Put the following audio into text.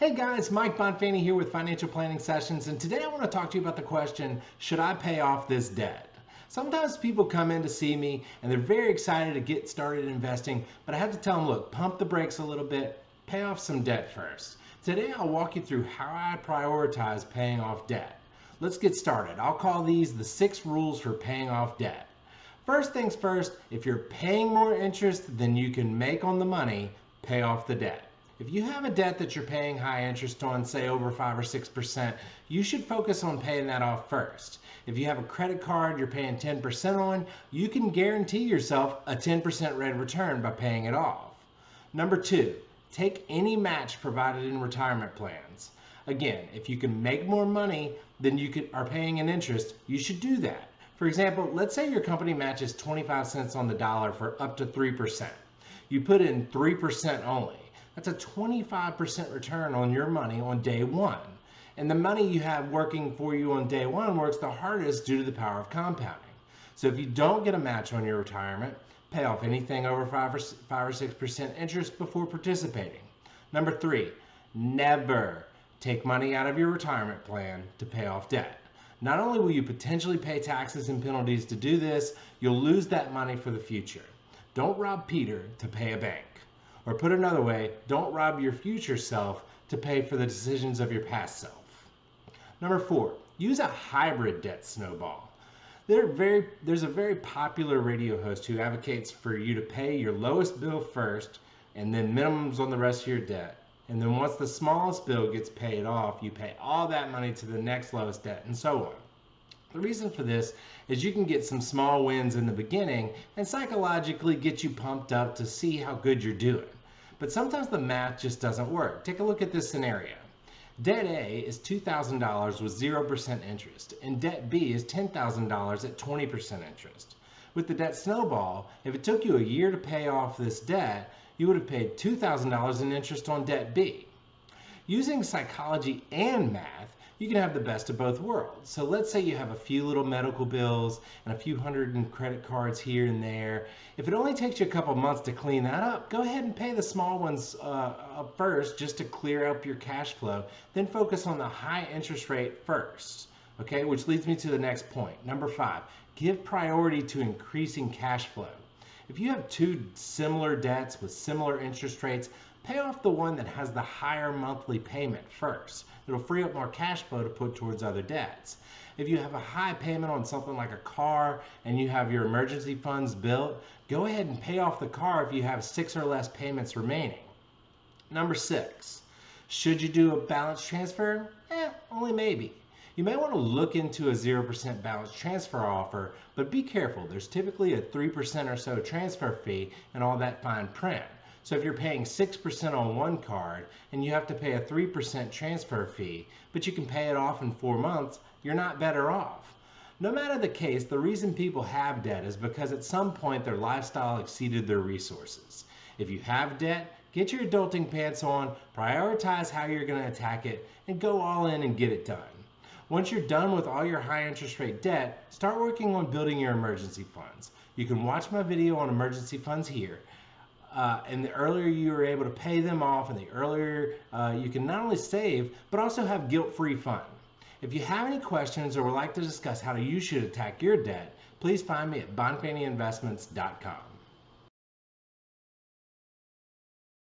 Hey guys, Mike Bonfanti here with Financial Planning Sessions, and today I want to talk to you about the question, should I pay off this debt? Sometimes people come in to see me and they're very excited to get started investing, but I have to tell them, look, pump the brakes a little bit, pay off some debt first. Today I'll walk you through how I prioritize paying off debt. Let's get started. I'll call these the 6 rules for paying off debt. First things first, if you're paying more interest than you can make on the money, pay off the debt. If you have a debt that you're paying high interest on, say over 5 or 6%, you should focus on paying that off first. If you have a credit card you're paying 10% on, you can guarantee yourself a 10% rate of return by paying it off. Number 2, take any match provided in retirement plans. Again, if you can make more money than you are paying in interest, you should do that. For example, let's say your company matches 25 cents on the dollar for up to 3%. You put in 3% only. That's a 25% return on your money on day one. And the money you have working for you on day one works the hardest due to the power of compounding. So if you don't get a match on your retirement, pay off anything over 5 or 6% interest before participating. Number 3, never take money out of your retirement plan to pay off debt. Not only will you potentially pay taxes and penalties to do this, you'll lose that money for the future. Don't rob Peter to pay a bank. Or put another way, don't rob your future self to pay for the decisions of your past self. Number 4, use a hybrid debt snowball. There's a very popular radio host who advocates for you to pay your lowest bill first and then minimums on the rest of your debt. And then once the smallest bill gets paid off, you pay all that money to the next lowest debt and so on. The reason for this is you can get some small wins in the beginning and psychologically get you pumped up to see how good you're doing. But sometimes the math just doesn't work. Take a look at this scenario. Debt A is $2,000 with 0% interest, and debt B is $10,000 at 20% interest. With the debt snowball, if it took you a year to pay off this debt, you would have paid $2,000 in interest on debt B. Using psychology and math, you can have the best of both worlds. So let's say you have a few little medical bills and a few hundred in credit cards here and there. If it only takes you a couple months to clean that up, go ahead and pay the small ones up first just to clear up your cash flow. Then focus on the high interest rate first. Okay, which leads me to the next point. Number 5, give priority to increasing cash flow. If you have 2 similar debts with similar interest rates, pay off the one that has the higher monthly payment first. It'll free up more cash flow to put towards other debts. If you have a high payment on something like a car and you have your emergency funds built, go ahead and pay off the car if you have 6 or less payments remaining. Number 6, should you do a balance transfer? Only maybe. You may want to look into a 0% balance transfer offer, but be careful. There's typically a 3% or so transfer fee and all that fine print. So if you're paying 6% on one card and you have to pay a 3% transfer fee, but you can pay it off in 4 months, you're not better off. No matter the case, the reason people have debt is because at some point their lifestyle exceeded their resources. If you have debt, get your adulting pants on, prioritize how you're going to attack it, and go all in and get it done. Once you're done with all your high interest rate debt, start working on building your emergency funds. You can watch my video on emergency funds here. And the earlier you are able to pay them off and the earlier you can not only save, but also have guilt-free fun. If you have any questions or would like to discuss how you should attack your debt, please find me at bonfantiinvestments.com.